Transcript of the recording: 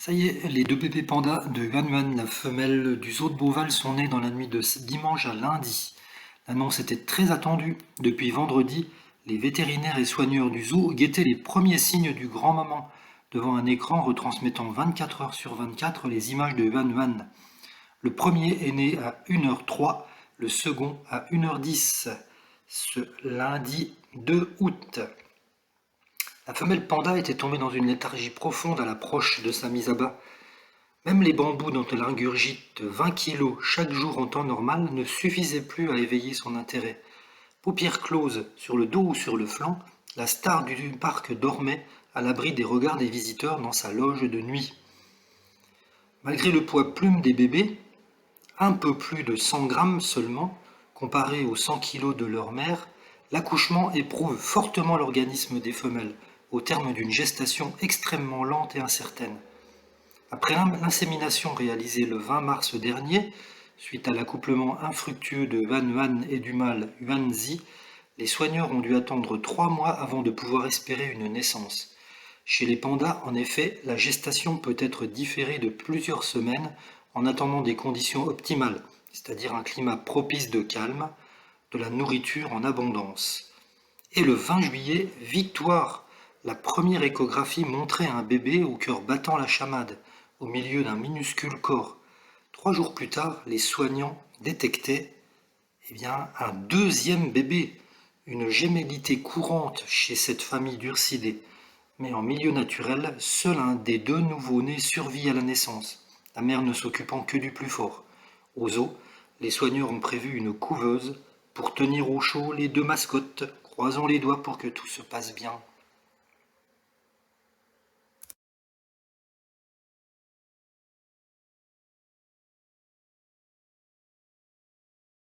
Ça y est, les deux bébés pandas de Yuan Yuan, la femelle du zoo de Beauval, sont nés dans la nuit de dimanche à lundi. L'annonce était très attendue. Depuis vendredi, les vétérinaires et soigneurs du zoo guettaient les premiers signes du grand moment, devant un écran retransmettant 24 heures sur 24 les images de Yuan Yuan. Le premier est né à 1h03, le second à 1h10, ce lundi 2 août. La femelle panda était tombée dans une léthargie profonde à l'approche de sa mise à bas. Même les bambous dont elle ingurgite 20 kilos chaque jour en temps normal ne suffisaient plus à éveiller son intérêt. Paupières closes, sur le dos ou sur le flanc, la star du parc dormait à l'abri des regards des visiteurs dans sa loge de nuit. Malgré le poids plume des bébés, un peu plus de 100 grammes seulement, comparé aux 100 kilos de leur mère, l'accouchement éprouve fortement l'organisme des femelles, au terme d'une gestation extrêmement lente et incertaine. Après l'insémination réalisée le 20 mars dernier, suite à l'accouplement infructueux de Yuan Yuan et du mâle Yuanzi, les soigneurs ont dû attendre 3 mois avant de pouvoir espérer une naissance. Chez les pandas, en effet, la gestation peut être différée de plusieurs semaines en attendant des conditions optimales, c'est-à-dire un climat propice de calme, de la nourriture en abondance. Et le 20 juillet, victoire! La première échographie montrait un bébé au cœur battant la chamade, au milieu d'un minuscule corps. 3 jours plus tard, les soignants détectaient un deuxième bébé, une gémellité courante chez cette famille d'ursidés. Mais en milieu naturel, seul un des deux nouveau-nés survit à la naissance, la mère ne s'occupant que du plus fort. Au zoo, les soigneurs ont prévu une couveuse pour tenir au chaud les deux mascottes. Croisons les doigts pour que tout se passe bien.